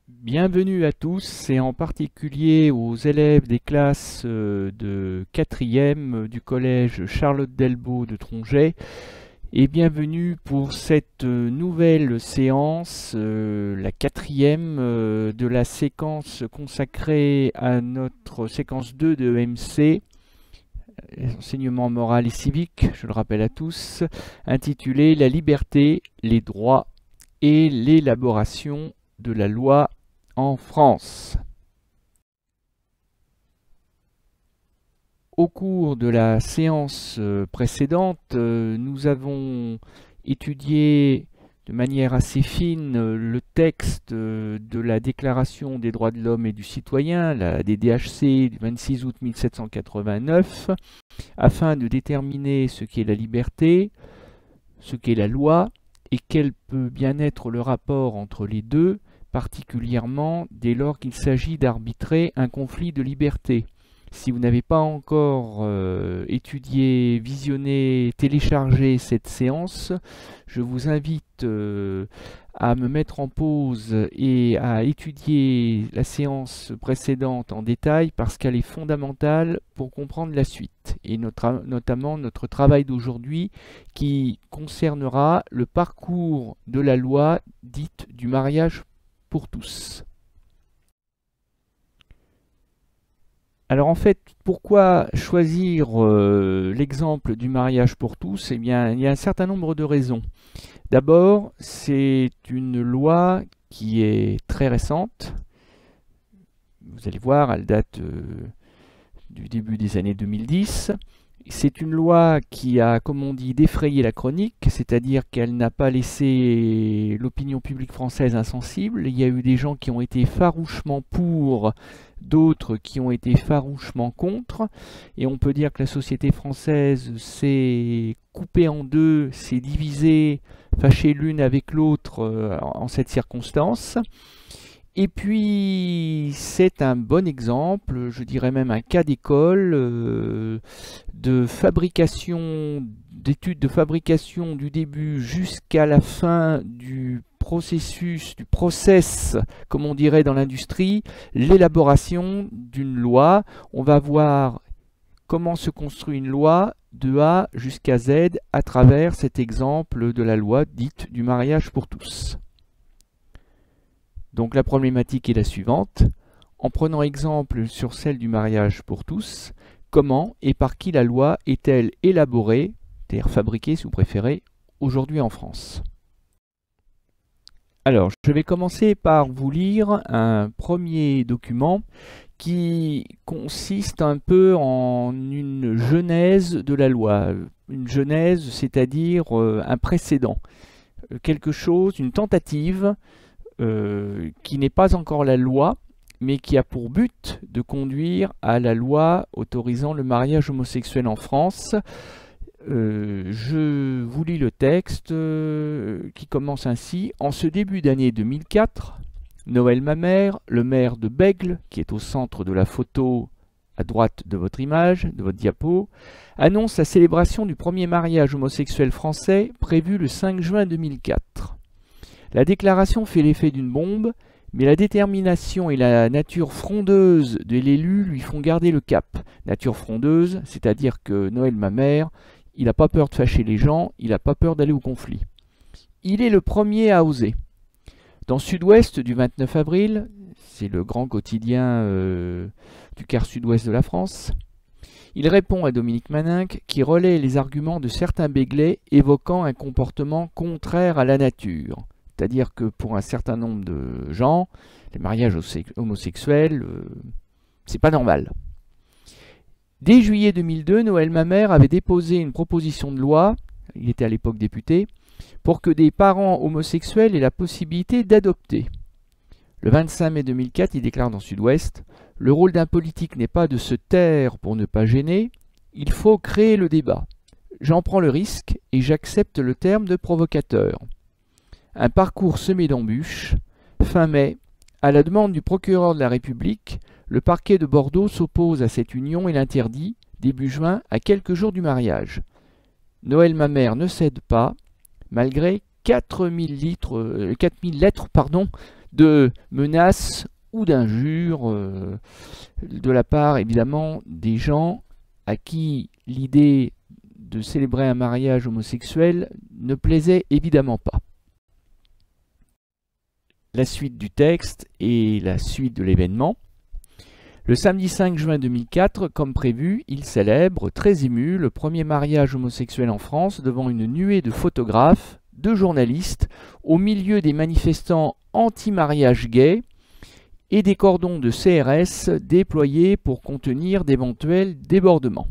Bienvenue à tous et en particulier aux élèves des classes de 4e du collège Charlotte Delbault de Tronget et bienvenue pour cette nouvelle séance, la 4e de la séquence consacrée à notre séquence 2 de EMC, enseignement moral et civique, je le rappelle à tous, intitulée La liberté, les droits et l'élaboration de la loi en France. Au cours de la séance précédente, nous avons étudié de manière assez fine le texte de la Déclaration des droits de l'homme et du citoyen, la DDHC du 26 août 1789, afin de déterminer ce qu'est la liberté, ce qu'est la loi et quel peut bien être le rapport entre les deux, particulièrement dès lors qu'il s'agit d'arbitrer un conflit de liberté. Si vous n'avez pas encore étudié, visionné, téléchargé cette séance, je vous invite à me mettre en pause et à étudier la séance précédente en détail parce qu'elle est fondamentale pour comprendre la suite et notamment notre travail d'aujourd'hui qui concernera le parcours de la loi dite du mariage pour tous. Alors en fait, pourquoi choisir l'exemple du mariage pour tous? Eh bien, il y a un certain nombre de raisons. D'abord, c'est une loi qui est très récente. Vous allez voir, elle date du début des années 2010. C'est une loi qui a, comme on dit, défrayé la chronique, c'est-à-dire qu'elle n'a pas laissé l'opinion publique française insensible. Il y a eu des gens qui ont été farouchement pour, d'autres qui ont été farouchement contre. Et on peut dire que la société française s'est coupée en deux, s'est divisée, fâchée l'une avec l'autre en cette circonstance. Et puis, c'est un bon exemple, je dirais même un cas d'école de fabrication, d'études de fabrication du début jusqu'à la fin du processus, du process, comme on dirait dans l'industrie, l'élaboration d'une loi. On va voir comment se construit une loi de A jusqu'à Z à travers cet exemple de la loi dite du mariage pour tous. Donc la problématique est la suivante. En prenant exemple sur celle du mariage pour tous, comment et par qui la loi est-elle élaborée, c'est-à-dire fabriquée si vous préférez, aujourd'hui en France? Alors, je vais commencer par vous lire un premier document qui consiste un peu en une genèse de la loi. Une genèse, c'est-à-dire un précédent. Quelque chose, une tentative qui n'est pas encore la loi, mais qui a pour but de conduire à la loi autorisant le mariage homosexuel en France. Je vous lis le texte qui commence ainsi. En ce début d'année 2004, Noël Mamère, le maire de Bègles, qui est au centre de la photo à droite de votre image, de votre diapo, annonce la célébration du premier mariage homosexuel français prévu le 5 juin 2004. La déclaration fait l'effet d'une bombe, mais la détermination et la nature frondeuse de l'élu lui font garder le cap. Nature frondeuse, c'est-à-dire que Noël Mamère, il n'a pas peur de fâcher les gens, il n'a pas peur d'aller au conflit. Il est le premier à oser. Dans Sud-Ouest du 29 avril, c'est le grand quotidien du quart sud-ouest de la France, il répond à Dominique Maninck qui relaie les arguments de certains Béglais évoquant un comportement contraire à la nature. C'est-à-dire que pour un certain nombre de gens, les mariages homosexuels, c'est pas normal. Dès juillet 2002, Noël Mamère avait déposé une proposition de loi, il était à l'époque député, pour que des parents homosexuels aient la possibilité d'adopter. Le 25 mai 2004, il déclare dans Sud-Ouest « Le rôle d'un politique n'est pas de se taire pour ne pas gêner, il faut créer le débat. J'en prends le risque et j'accepte le terme de provocateur. » Un parcours semé d'embûches. Fin mai, à la demande du procureur de la République, le parquet de Bordeaux s'oppose à cette union et l'interdit, début juin, à quelques jours du mariage. Noël Mamère ne cède pas, malgré 4000 lettres de menaces ou d'injures de la part évidemment des gens à qui l'idée de célébrer un mariage homosexuel ne plaisait évidemment pas. La suite du texte et la suite de l'événement. Le samedi 5 juin 2004, comme prévu, il célèbre, très ému, le premier mariage homosexuel en France devant une nuée de photographes, de journalistes, au milieu des manifestants anti-mariage gay et des cordons de CRS déployés pour contenir d'éventuels débordements.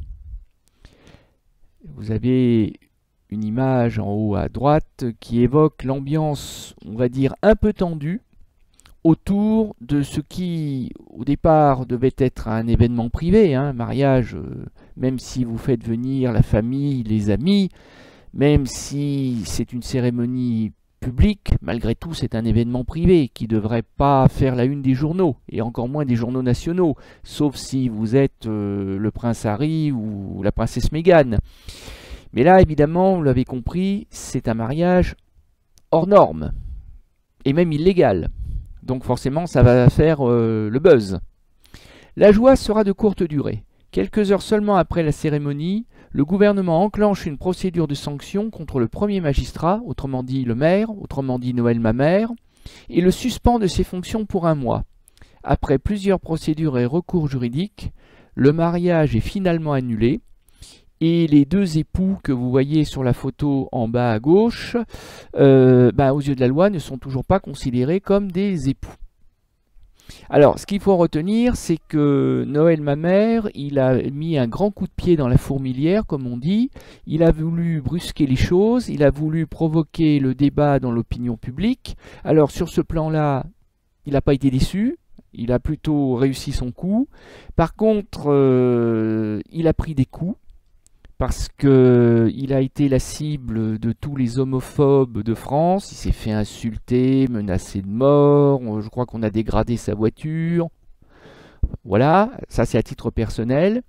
Vous avez une image en haut à droite qui évoque l'ambiance, on va dire, un peu tendue autour de ce qui, au départ, devait être un événement privé, un mariage, même si vous faites venir la famille, les amis, même si c'est une cérémonie publique, malgré tout, c'est un événement privé qui ne devrait pas faire la une des journaux, et encore moins des journaux nationaux, sauf si vous êtes le prince Harry ou la princesse Meghan. Mais là, évidemment, vous l'avez compris, c'est un mariage hors norme, et même illégal. Donc forcément, ça va faire le buzz. La joie sera de courte durée. Quelques heures seulement après la cérémonie, le gouvernement enclenche une procédure de sanction contre le premier magistrat, autrement dit le maire, autrement dit Noël Mamère, et le suspend de ses fonctions pour 1 mois. Après plusieurs procédures et recours juridiques, le mariage est finalement annulé, et les 2 époux que vous voyez sur la photo en bas à gauche, aux yeux de la loi, ne sont toujours pas considérés comme des époux. Alors, ce qu'il faut retenir, c'est que Noël Mamère, il a mis un grand coup de pied dans la fourmilière, comme on dit. Il a voulu brusquer les choses, il a voulu provoquer le débat dans l'opinion publique. Alors, sur ce plan-là, il n'a pas été déçu. Il a plutôt réussi son coup. Par contre, il a pris des coups, parce qu'il a été la cible de tous les homophobes de France. Il s'est fait insulter, menacer de mort, je crois qu'on a dégradé sa voiture. Voilà, ça c'est à titre personnel.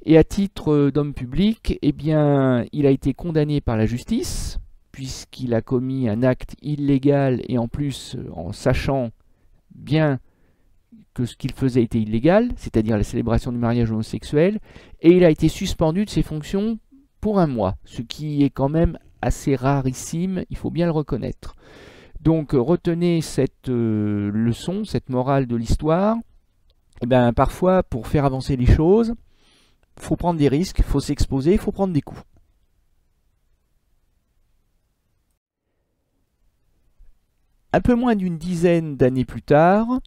Et à titre d'homme public, eh bien, il a été condamné par la justice, puisqu'il a commis un acte illégal, et en plus, en sachant bien que ce qu'il faisait était illégal, c'est-à-dire la célébration du mariage homosexuel, et il a été suspendu de ses fonctions pour 1 mois, ce qui est quand même assez rarissime, il faut bien le reconnaître. Donc retenez cette leçon, cette morale de l'histoire. Eh bien, parfois, pour faire avancer les choses, il faut prendre des risques, il faut s'exposer, il faut prendre des coups. Un peu moins d'une dizaine d'années plus tard,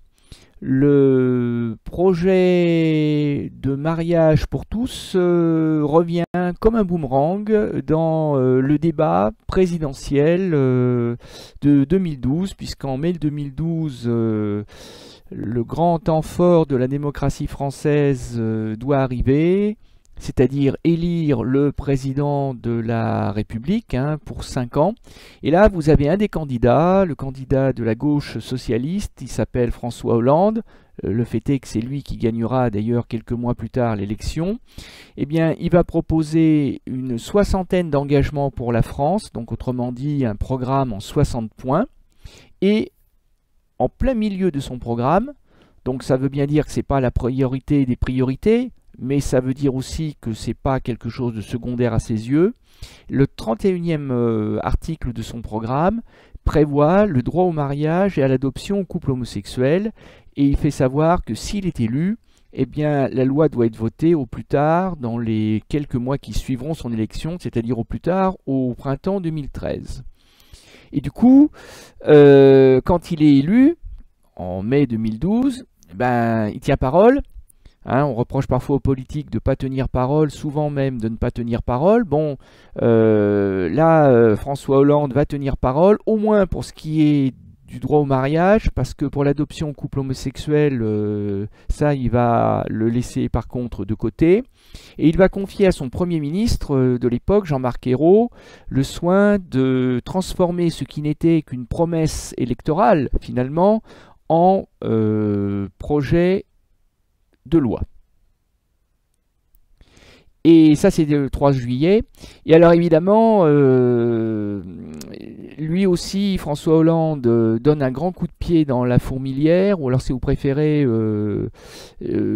le projet de mariage pour tous revient comme un boomerang dans le débat présidentiel de 2012, puisqu'en mai 2012, le grand temps fort de la démocratie française doit arriver, c'est-à-dire élire le président de la République pour 5 ans. Et là, vous avez un des candidats, le candidat de la gauche socialiste, il s'appelle François Hollande. Le fait est que c'est lui qui gagnera d'ailleurs quelques mois plus tard l'élection. Eh bien, il va proposer une 60aine d'engagements pour la France, donc autrement dit un programme en 60 points. Et en plein milieu de son programme, donc ça veut bien dire que ce n'est pas la priorité des priorités, mais ça veut dire aussi que ce n'est pas quelque chose de secondaire à ses yeux. Le 31e article de son programme prévoit le droit au mariage et à l'adoption aux couples homosexuels, et il fait savoir que s'il est élu, eh bien, la loi doit être votée au plus tard dans les quelques mois qui suivront son élection, c'est-à-dire au plus tard au printemps 2013. Et du coup, quand il est élu, en mai 2012, il tient parole. On reproche parfois aux politiques de ne pas tenir parole, souvent même de ne pas tenir parole. Bon, là, François Hollande va tenir parole, au moins pour ce qui est du droit au mariage, parce que pour l'adoption au couple homosexuel, ça, il va le laisser par contre de côté. Et il va confier à son Premier ministre de l'époque, Jean-Marc Ayrault, le soin de transformer ce qui n'était qu'une promesse électorale, finalement, en projet de loi. Et ça, c'est le 3 juillet. Et alors, évidemment, lui aussi, François Hollande, donne un grand coup de pied dans la fourmilière, ou alors si vous préférez,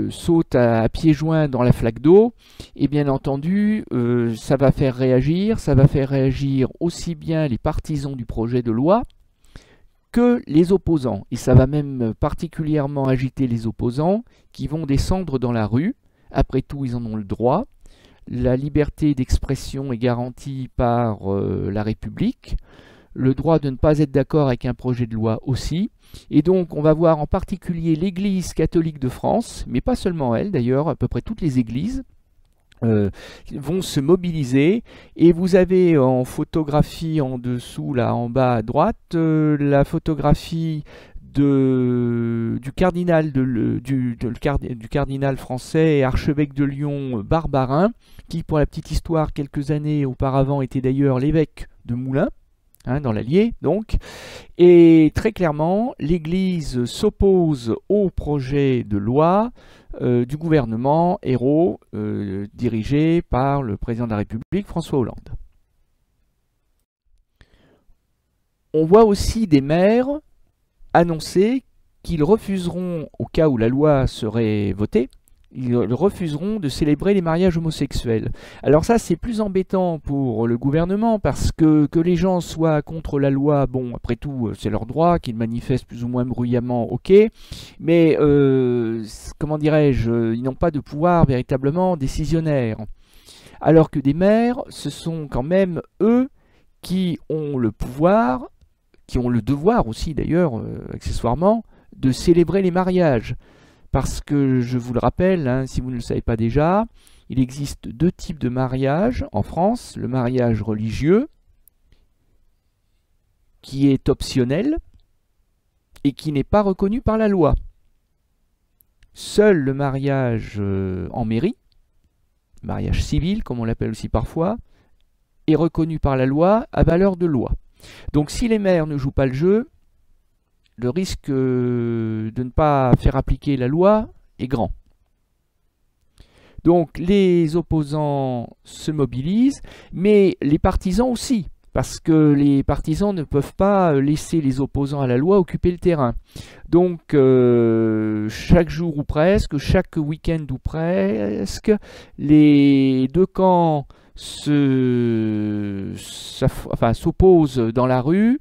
saute à pieds joints dans la flaque d'eau. Et bien entendu, ça va faire réagir aussi bien les partisans du projet de loi que les opposants. Et ça va même particulièrement agiter les opposants qui vont descendre dans la rue. Après tout, ils en ont le droit. La liberté d'expression est garantie par la République. Le droit de ne pas être d'accord avec un projet de loi aussi. Et donc on va voir en particulier l'Église catholique de France, mais pas seulement elle d'ailleurs, à peu près toutes les églises vont se mobiliser. Et vous avez en photographie en dessous, là en bas à droite, la photographie du cardinal, du cardinal français et archevêque de Lyon Barbarin, qui pour la petite histoire quelques années auparavant était d'ailleurs l'évêque de Moulins, dans l'Allier donc. Et très clairement, l'Église s'oppose au projet de loi du gouvernement Ayrault, dirigé par le président de la République François Hollande. On voit aussi des maires annoncer qu'ils refuseront, au cas où la loi serait votée, ils refuseront de célébrer les mariages homosexuels. Alors ça, c'est plus embêtant pour le gouvernement, parce que les gens soient contre la loi, bon, après tout, c'est leur droit, qu'ils manifestent plus ou moins bruyamment, ok, mais, comment dirais-je, ils n'ont pas de pouvoir véritablement décisionnaire. Alors que des maires, ce sont quand même eux qui ont le pouvoir, qui ont le devoir aussi d'ailleurs, accessoirement, de célébrer les mariages. Parce que, je vous le rappelle, si vous ne le savez pas déjà, il existe deux types de mariage en France. Le mariage religieux, qui est optionnel et qui n'est pas reconnu par la loi. Seul le mariage en mairie, mariage civil comme on l'appelle aussi parfois, est reconnu par la loi à valeur de loi. Donc si les maires ne jouent pas le jeu, le risque de ne pas faire appliquer la loi est grand. Donc les opposants se mobilisent, mais les partisans aussi, parce que les partisans ne peuvent pas laisser les opposants à la loi occuper le terrain. Donc chaque jour ou presque, chaque week-end ou presque, les deux camps s'opposent dans la rue,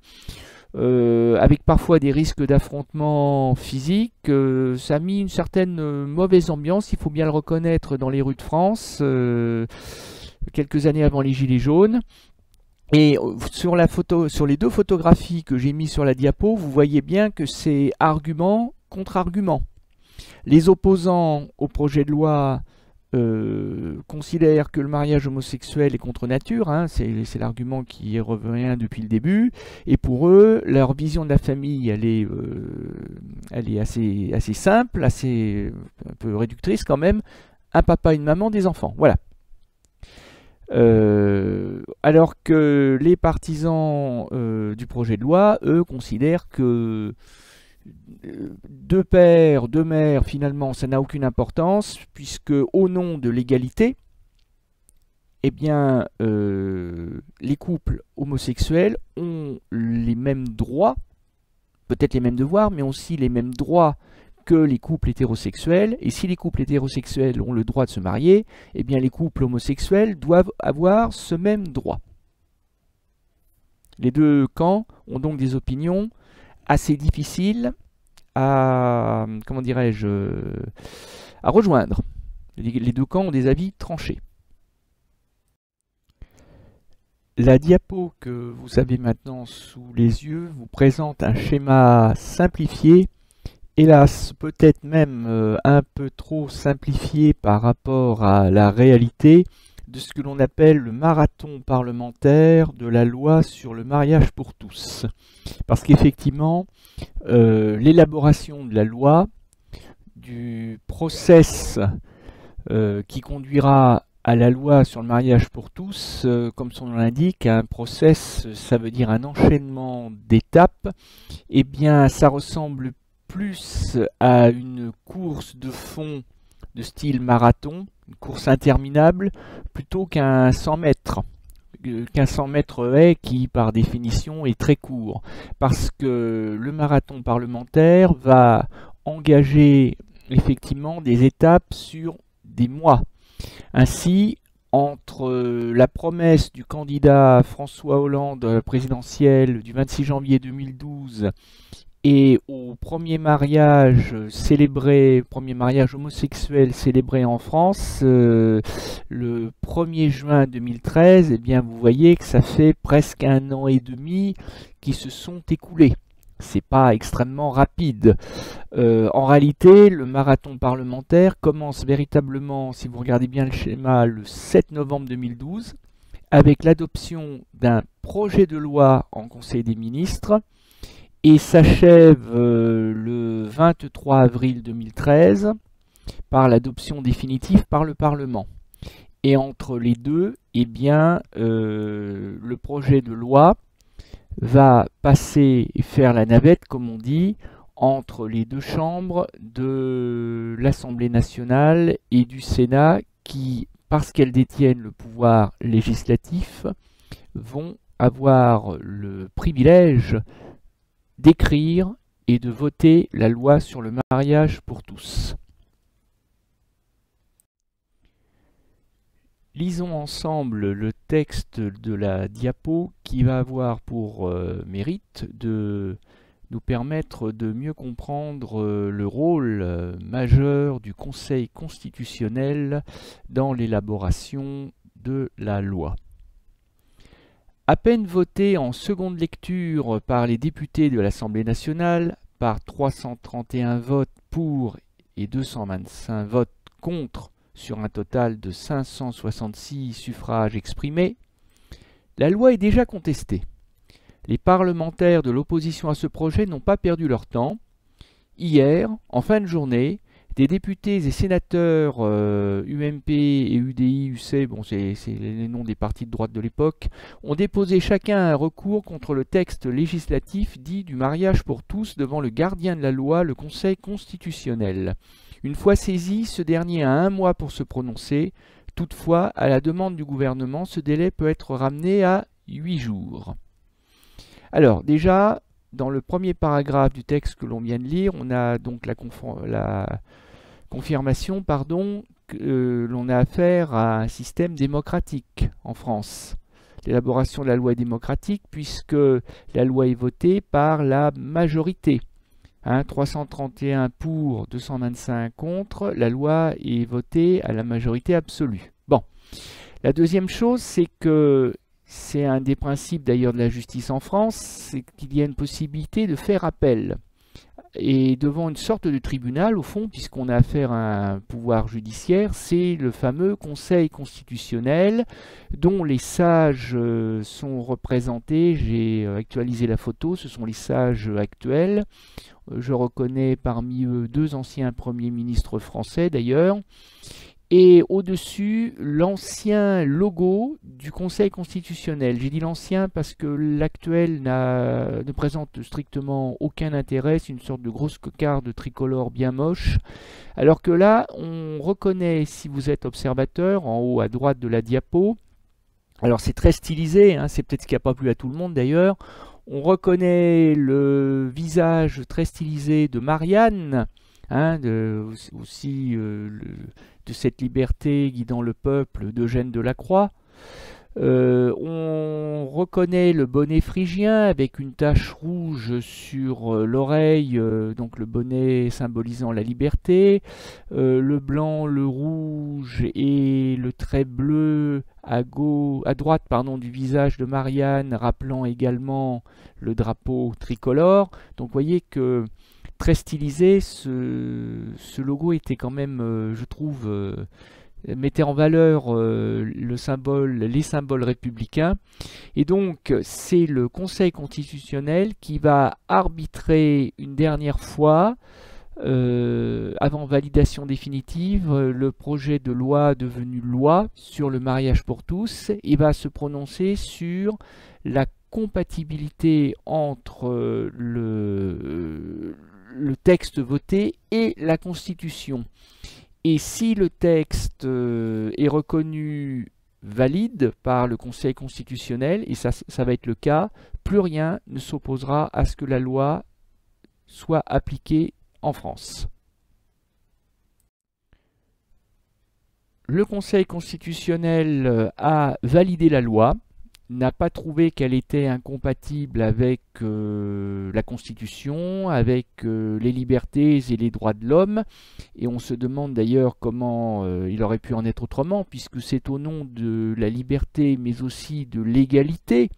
avec parfois des risques d'affrontements physiques. Ça a mis une certaine mauvaise ambiance, il faut bien le reconnaître, dans les rues de France, quelques années avant les Gilets jaunes. Et sur les deux photographies que j'ai mises sur la diapo, vous voyez bien que c'est argument contre argument. Les opposants au projet de loi considèrent que le mariage homosexuel est contre nature, c'est l'argument qui revient depuis le début, et pour eux, leur vision de la famille, elle est assez simple, assez un peu réductrice quand même, un papa, une maman, des enfants, voilà. Alors que les partisans du projet de loi, eux, considèrent que deux pères, deux mères, finalement, ça n'a aucune importance, puisque au nom de l'égalité, eh bien, les couples homosexuels ont les mêmes droits, peut-être les mêmes devoirs, mais aussi les mêmes droits que les couples hétérosexuels. Et si les couples hétérosexuels ont le droit de se marier, eh bien, les couples homosexuels doivent avoir ce même droit. Les deux camps ont donc des opinions assez difficiles à, comment dirais-je, à rejoindre. Les deux camps ont des avis tranchés. La diapo que vous avez maintenant sous les yeux vous présente un schéma simplifié, hélas peut-être même un peu trop simplifié par rapport à la réalité, de ce que l'on appelle le marathon parlementaire de la loi sur le mariage pour tous. Parce qu'effectivement, l'élaboration de la loi, du process qui conduira à la loi sur le mariage pour tous, comme son nom l'indique, un process, ça veut dire un enchaînement d'étapes, eh bien ça ressemble plus à une course de fond de style marathon, une course interminable, plutôt qu'un 100 mètres. qu'un 100 mètres haies qui, par définition, est très court. Parce que le marathon parlementaire va engager effectivement des étapes sur des mois. Ainsi, entre la promesse du candidat François Hollande à la présidentielle du 26 janvier 2012 et au premier mariage homosexuel célébré en France le 1er juin 2013, eh bien vous voyez que ça fait presque 1 an et demi qui se sont écoulés. C'est pas extrêmement rapide. En réalité, le marathon parlementaire commence véritablement, si vous regardez bien le schéma, le 7 novembre 2012, avec l'adoption d'un projet de loi en Conseil des ministres, et s'achève le 23 avril 2013 par l'adoption définitive par le Parlement. Et entre les deux, eh bien, le projet de loi va passer et faire la navette, comme on dit, entre les deux chambres de l'Assemblée nationale et du Sénat qui, parce qu'elles détiennent le pouvoir législatif, vont avoir le privilège d'écrire et de voter la loi sur le mariage pour tous. Lisons ensemble le texte de la diapo qui va avoir pour mérite de nous permettre de mieux comprendre le rôle majeur du Conseil constitutionnel dans l'élaboration de la loi. À peine voté en seconde lecture par les députés de l'Assemblée nationale, par 331 votes pour et 225 votes contre, sur un total de 566 suffrages exprimés, la loi est déjà contestée. Les parlementaires de l'opposition à ce projet n'ont pas perdu leur temps. Hier, en fin de journée, des députés et sénateurs UMP et UDI, UC, bon, c'est les noms des partis de droite de l'époque, ont déposé chacun un recours contre le texte législatif dit du mariage pour tous devant le gardien de la loi, le Conseil constitutionnel. Une fois saisi, ce dernier a 1 mois pour se prononcer. Toutefois, à la demande du gouvernement, ce délai peut être ramené à 8 jours. Alors, déjà, dans le premier paragraphe du texte que l'on vient de lire, on a donc la confirmation que l'on a affaire à un système démocratique en France. L'élaboration de la loi est démocratique puisque la loi est votée par la majorité. 331 pour, 225 contre, la loi est votée à la majorité absolue. Bon, la deuxième chose, c'est que c'est un des principes d'ailleurs de la justice en France, c'est qu'il y a une possibilité de faire appel. Et devant une sorte de tribunal, au fond, puisqu'on a affaire à un pouvoir judiciaire, c'est le fameux Conseil constitutionnel dont les sages sont représentés. J'ai actualisé la photo, ce sont les sages actuels. Je reconnais parmi eux 2 anciens premiers ministres français d'ailleurs. Et au-dessus, l'ancien logo du Conseil constitutionnel. J'ai dit l'ancien parce que l'actuel ne présente strictement aucun intérêt. C'est une sorte de grosse cocarde tricolore bien moche. Alors que là, on reconnaît, si vous êtes observateur, en haut à droite de la diapo, alors c'est très stylisé, c'est peut-être ce qui n'a pas plu à tout le monde d'ailleurs, on reconnaît le visage très stylisé de Marianne, aussi de cette liberté guidant le peuple d'Eugène Delacroix. On reconnaît le bonnet phrygien avec une tache rouge sur l'oreille, donc le bonnet symbolisant la liberté, le blanc, le rouge et le trait bleu à droite du visage de Marianne, rappelant également le drapeau tricolore. Donc vous voyez que très stylisé, ce logo était quand même, je trouve, mettait en valeur les symboles républicains. Et donc, c'est le Conseil constitutionnel qui va arbitrer une dernière fois, avant validation définitive, le projet de loi devenu loi sur le mariage pour tous. Il va se prononcer sur la compatibilité entre le texte voté et la Constitution. Et si le texte est reconnu valide par le Conseil constitutionnel, et ça va être le cas, plus rien ne s'opposera à ce que la loi soit appliquée en France. Le Conseil constitutionnel a validé la loi, n'a pas trouvé qu'elle était incompatible avec la Constitution, avec les libertés et les droits de l'homme, et on se demande d'ailleurs comment il aurait pu en être autrement, puisque c'est au nom de la liberté mais aussi de l'égalité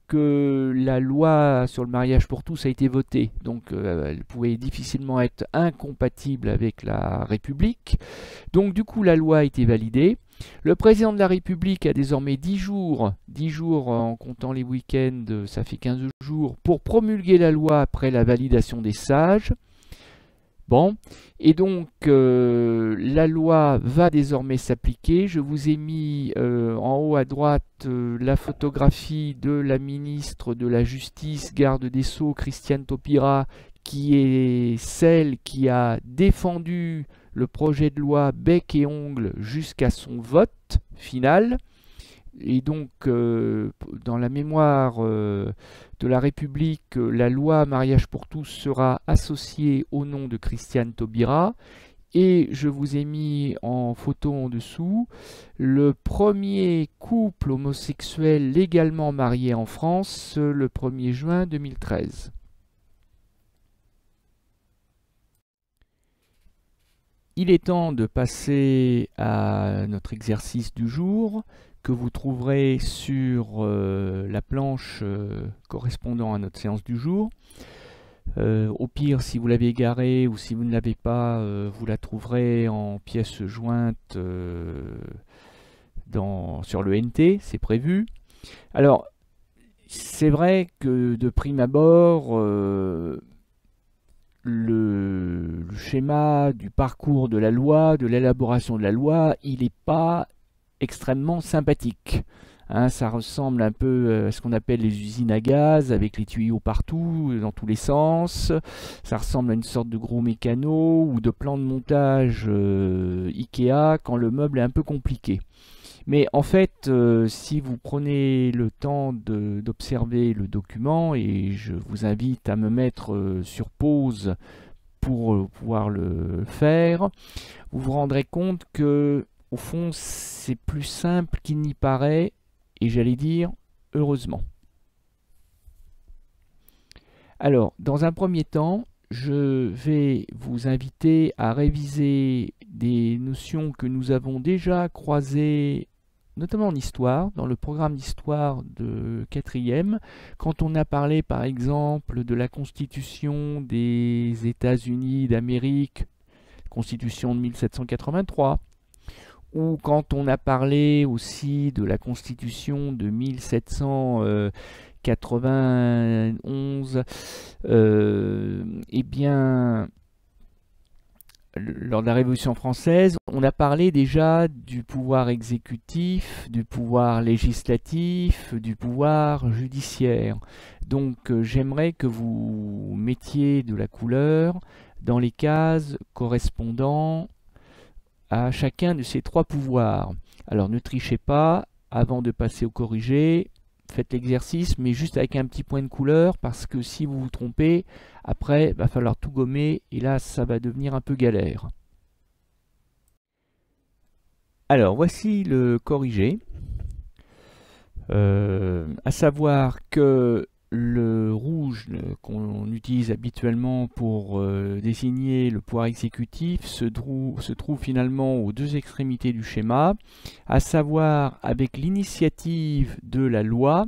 que la loi sur le mariage pour tous a été votée. Donc elle pouvait difficilement être incompatible avec la République. Donc du coup la loi a été validée. Le président de la République a désormais 10 jours en comptant les week-ends, ça fait 15 jours, pour promulguer la loi après la validation des sages. Bon, et donc la loi va désormais s'appliquer. Je vous ai mis en haut à droite la photographie de la ministre de la Justice, garde des Sceaux, Christiane Taubira, qui est celle qui a défendu le projet de loi bec et ongle jusqu'à son vote final. Et donc, dans la mémoire de la République, la loi mariage pour tous sera associée au nom de Christiane Taubira. Et je vous ai mis en photo en dessous le premier couple homosexuel légalement marié en France le 1er juin 2013. Il est temps de passer à notre exercice du jour, que vous trouverez sur la planche correspondant à notre séance du jour. Au pire, si vous l'avez égarée ou si vous ne l'avez pas, vous la trouverez en pièce jointe sur le NT, c'est prévu. Alors, c'est vrai que de prime abord, le schéma du parcours de la loi, de l'élaboration de la loi, il n'est pas extrêmement sympathique. Hein, ça ressemble un peu à ce qu'on appelle les usines à gaz, avec les tuyaux partout, dans tous les sens. Ça ressemble à une sorte de gros mécano ou de plan de montage Ikea quand le meuble est un peu compliqué. Mais en fait, si vous prenez le temps d'observer le document, et je vous invite à me mettre sur pause pour pouvoir le faire, vous vous rendrez compte que au fond, c'est plus simple qu'il n'y paraît, et j'allais dire, heureusement. Alors, dans un premier temps, je vais vous inviter à réviser des notions que nous avons déjà croisées, notamment en histoire, dans le programme d'histoire de 4e, quand on a parlé par exemple de la Constitution des États-Unis d'Amérique, Constitution de 1783, ou quand on a parlé aussi de la Constitution de 1791, eh bien, lors de la Révolution française, on a parlé déjà du pouvoir exécutif, du pouvoir législatif, du pouvoir judiciaire. Donc j'aimerais que vous mettiez de la couleur dans les cases correspondant à chacun de ces trois pouvoirs. Alors ne trichez pas, avant de passer au corrigé, faites l'exercice, mais juste avec un petit point de couleur, parce que si vous vous trompez, après, il va falloir tout gommer, et là, ça va devenir un peu galère. Alors, voici le corrigé. À savoir que le rouge qu'on utilise habituellement pour désigner le pouvoir exécutif se trouve finalement aux deux extrémités du schéma, à savoir avec l'initiative de la loi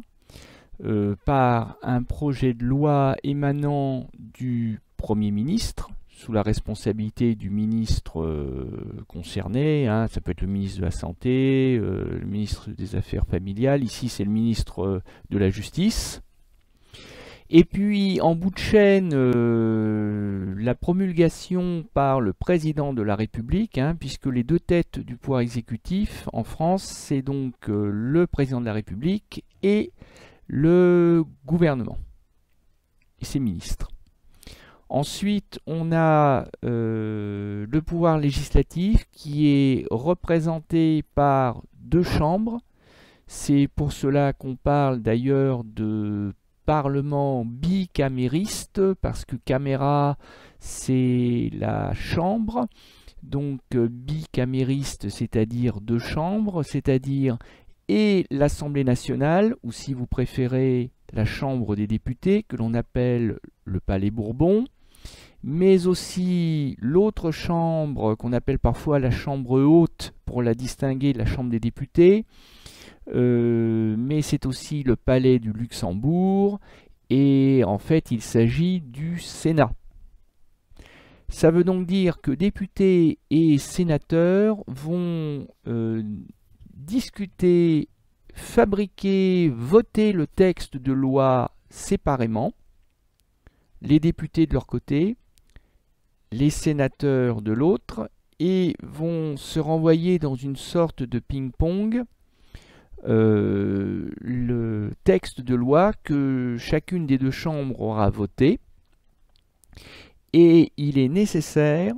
par un projet de loi émanant du Premier ministre, sous la responsabilité du ministre concerné, hein, ça peut être le ministre de la Santé, le ministre des Affaires familiales, ici c'est le ministre de la Justice. Et puis en bout de chaîne, la promulgation par le président de la République, hein, puisque les deux têtes du pouvoir exécutif en France, c'est donc le président de la République et le gouvernement et ses ministres. Ensuite, on a le pouvoir législatif qui est représenté par deux chambres, C'est pour cela qu'on parle d'ailleurs de parlement bicamériste, parce que caméra, c'est la chambre. Donc bicamériste, c'est-à-dire deux chambres, c'est-à-dire et l'Assemblée nationale, ou si vous préférez la Chambre des députés, que l'on appelle le Palais Bourbon, mais aussi l'autre chambre qu'on appelle parfois la Chambre haute pour la distinguer de la Chambre des députés, mais c'est aussi le Palais du Luxembourg, et en fait il s'agit du Sénat. Ça veut donc dire que députés et sénateurs vont discuter, fabriquer, voter le texte de loi séparément, les députés de leur côté, les sénateurs de l'autre, et vont se renvoyer dans une sorte de ping-pong le texte de loi que chacune des deux chambres aura voté. Et il est nécessaire,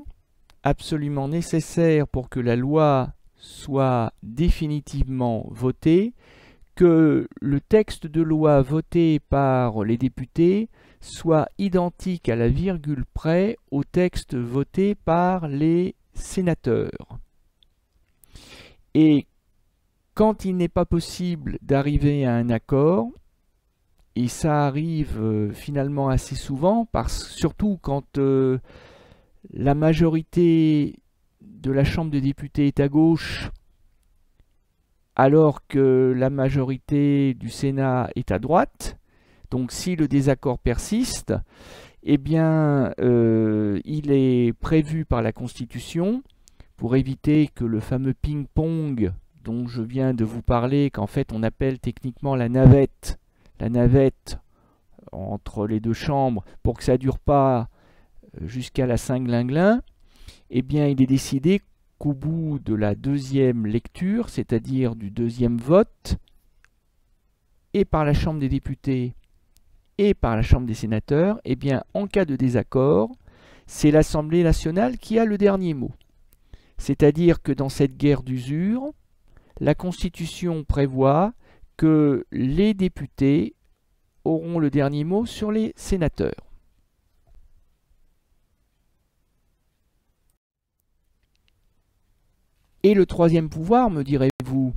absolument nécessaire pour que la loi soit définitivement votée, que le texte de loi voté par les députés soit identique à la virgule près au texte voté par les sénateurs. Et quand il n'est pas possible d'arriver à un accord, et ça arrive finalement assez souvent, surtout quand la majorité de la Chambre des députés est à gauche, alors que la majorité du Sénat est à droite. Donc si le désaccord persiste, eh bien il est prévu par la Constitution, pour éviter que le fameux ping-pong dont je viens de vous parler, qu'en fait on appelle techniquement la navette entre les deux chambres, pour que ça ne dure pas jusqu'à la Saint-Glinglin, eh bien il est décidé qu'au bout de la deuxième lecture, c'est-à-dire du deuxième vote, et par la Chambre des députés et par la Chambre des sénateurs, eh bien en cas de désaccord, c'est l'Assemblée nationale qui a le dernier mot. C'est-à-dire que dans cette guerre d'usure, la Constitution prévoit que les députés auront le dernier mot sur les sénateurs. Et le troisième pouvoir, me direz-vous,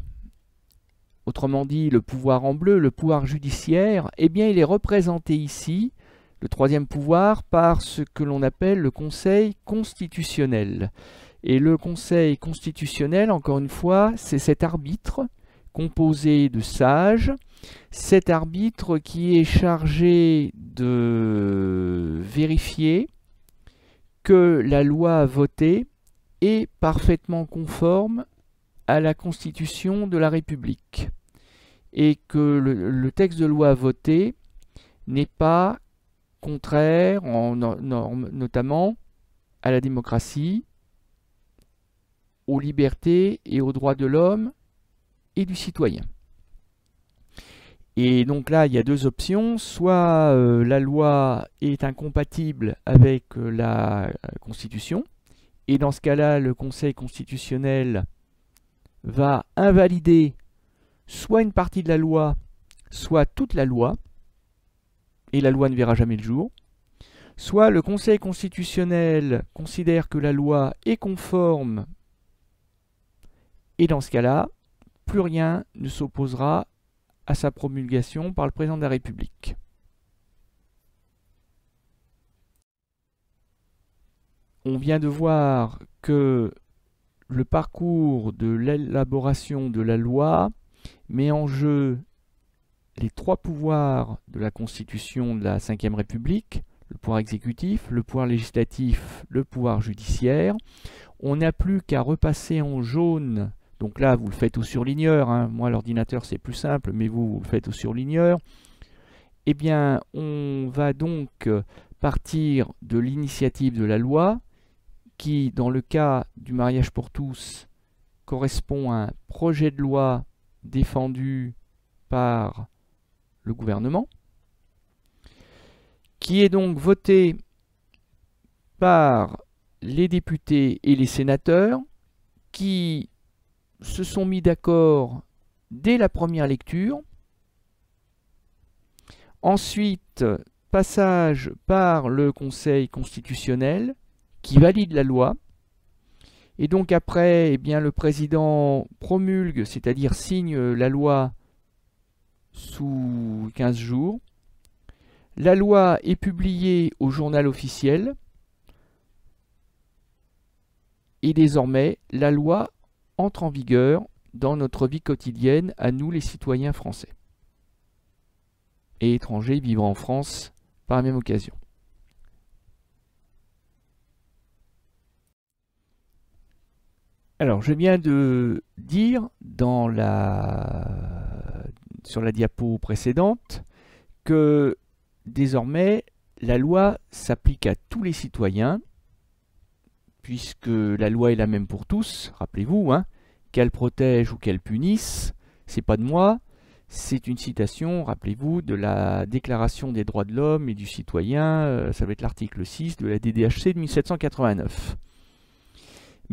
autrement dit le pouvoir en bleu, le pouvoir judiciaire, eh bien il est représenté ici, le troisième pouvoir, par ce que l'on appelle le Conseil constitutionnel. Et le Conseil constitutionnel, encore une fois, c'est cet arbitre composé de sages, cet arbitre qui est chargé de vérifier que la loi votée est parfaitement conforme à la Constitution de la République et que le texte de loi voté n'est pas contraire, notamment à la démocratie, aux libertés et aux droits de l'homme et du citoyen. Et donc là, il y a deux options. Soit la loi est incompatible avec la Constitution, et dans ce cas-là, le Conseil constitutionnel va invalider soit une partie de la loi, soit toute la loi, et la loi ne verra jamais le jour. Soit le Conseil constitutionnel considère que la loi est conforme, et dans ce cas-là, plus rien ne s'opposera à sa promulgation par le président de la République. On vient de voir que le parcours de l'élaboration de la loi met en jeu les trois pouvoirs de la Constitution de la Ve République, le pouvoir exécutif, le pouvoir législatif, le pouvoir judiciaire. On n'a plus qu'à repasser en jaune. Donc là, vous le faites au surligneur, hein. Moi, l'ordinateur, c'est plus simple, mais vous le faites au surligneur. Eh bien, on va donc partir de l'initiative de la loi, qui, dans le cas du mariage pour tous, correspond à un projet de loi défendu par le gouvernement, qui est donc voté par les députés et les sénateurs, qui se sont mis d'accord dès la première lecture. Ensuite, passage par le Conseil constitutionnel qui valide la loi. Et donc après, eh bien, le président promulgue, c'est-à-dire signe la loi sous 15 jours. La loi est publiée au journal officiel. Et désormais, la loi entre en vigueur dans notre vie quotidienne, à nous les citoyens français et étrangers vivant en France par la même occasion. Alors, je viens de dire sur la diapo précédente que désormais, la loi s'applique à tous les citoyens, puisque la loi est la même pour tous, rappelez-vous, hein, qu'elle protège ou qu'elle punisse, c'est pas de moi, c'est une citation, rappelez-vous, de la Déclaration des droits de l'homme et du citoyen, ça va être l'article 6 de la DDHC de 1789.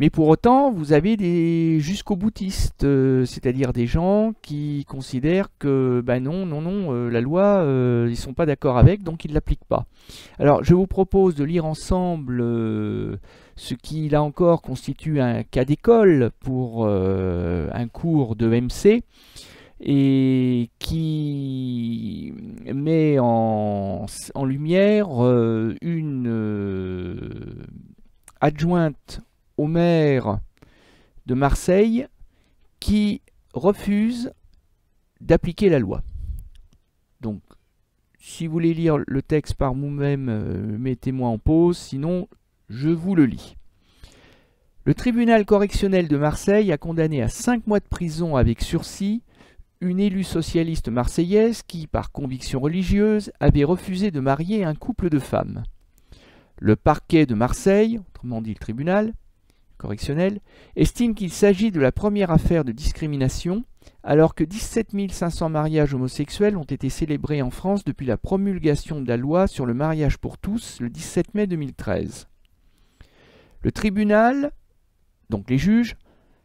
Mais pour autant, vous avez des jusqu'au-boutistes, c'est-à-dire des gens qui considèrent que ben non, la loi, ils ne sont pas d'accord avec, donc ils ne l'appliquent pas. Alors, je vous propose de lire ensemble ce qui, là encore, constitue un cas d'école pour un cours de MC et qui met en lumière une adjointe au maire de Marseille qui refuse d'appliquer la loi. Donc, si vous voulez lire le texte par vous-même, mettez-moi en pause, sinon je vous le lis. Le tribunal correctionnel de Marseille a condamné à 5 mois de prison avec sursis une élue socialiste marseillaise qui, par conviction religieuse, avait refusé de marier un couple de femmes. Le parquet de Marseille, autrement dit le tribunal correctionnel, estime qu'il s'agit de la première affaire de discrimination, alors que 17 500 mariages homosexuels ont été célébrés en France depuis la promulgation de la loi sur le mariage pour tous le 17 mai 2013. Le tribunal, donc les juges,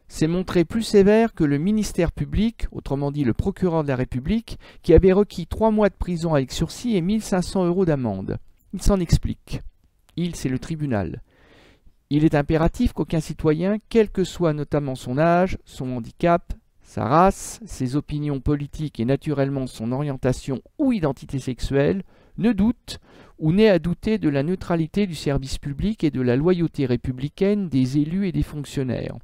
s'est montré plus sévère que le ministère public, autrement dit le procureur de la République, qui avait requis 3 mois de prison avec sursis et 1 500 € d'amende. Il s'en explique. Il, c'est le tribunal. Il est impératif qu'aucun citoyen, quel que soit notamment son âge, son handicap, sa race, ses opinions politiques et naturellement son orientation ou identité sexuelle, ne doute ou n'ait à douter de la neutralité du service public et de la loyauté républicaine des élus et des fonctionnaires.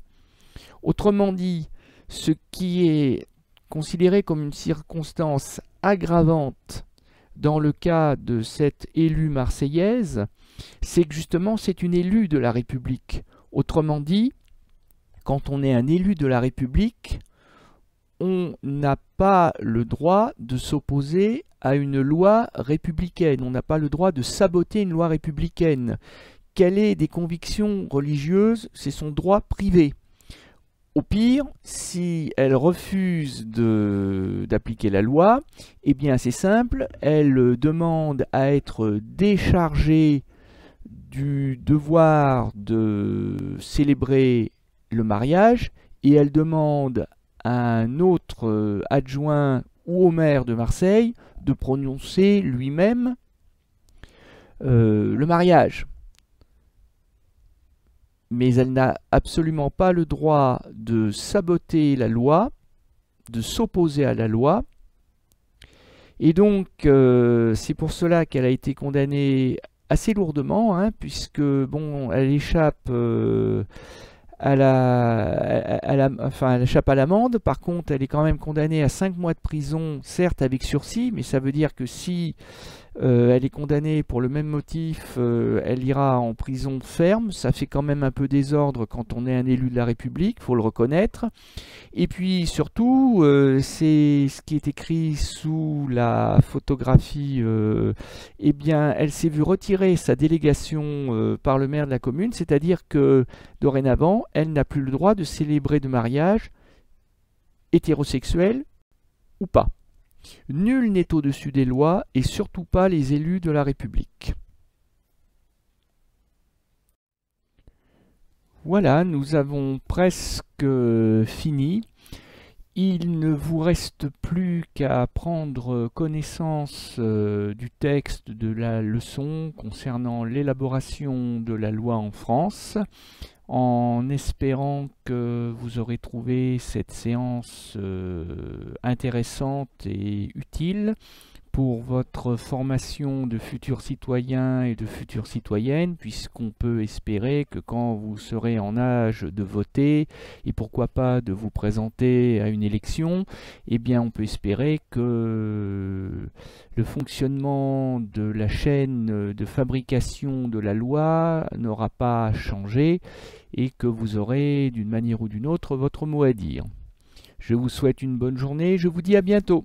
Autrement dit, ce qui est considéré comme une circonstance aggravante dans le cas de cette élue marseillaise, c'est que justement c'est une élue de la République. Autrement dit, quand on est un élu de la République, on n'a pas le droit de s'opposer à une loi républicaine, on n'a pas le droit de saboter une loi républicaine. Qu'elle ait des convictions religieuses, c'est son droit privé. Au pire, si elle refuse d'appliquer la loi, eh bien c'est simple, elle demande à être déchargée du devoir de célébrer le mariage et elle demande à un autre adjoint ou au maire de Marseille de prononcer lui-même le mariage. Mais elle n'a absolument pas le droit de saboter la loi, de s'opposer à la loi. Et donc, c'est pour cela qu'elle a été condamnée assez lourdement, hein, puisque, bon, elle échappe elle échappe à l'amende. Par contre, elle est quand même condamnée à 5 mois de prison, certes avec sursis, mais ça veut dire que si elle est condamnée pour le même motif, elle ira en prison ferme. Ça fait quand même un peu désordre quand on est un élu de la République, il faut le reconnaître. Et puis surtout, c'est ce qui est écrit sous la photographie, eh bien, elle s'est vue retirer sa délégation par le maire de la commune, c'est-à-dire que dorénavant, elle n'a plus le droit de célébrer de mariage hétérosexuel ou pas. Nul n'est au-dessus des lois et surtout pas les élus de la République. Voilà, nous avons presque fini. Il ne vous reste plus qu'à prendre connaissance du texte de la leçon concernant l'élaboration de la loi en France, en espérant que vous aurez trouvé cette séance intéressante et utile pour votre formation de futurs citoyens et de futures citoyennes, puisqu'on peut espérer que quand vous serez en âge de voter, et pourquoi pas de vous présenter à une élection, eh bien on peut espérer que le fonctionnement de la chaîne de fabrication de la loi n'aura pas changé et que vous aurez d'une manière ou d'une autre votre mot à dire. Je vous souhaite une bonne journée, je vous dis à bientôt.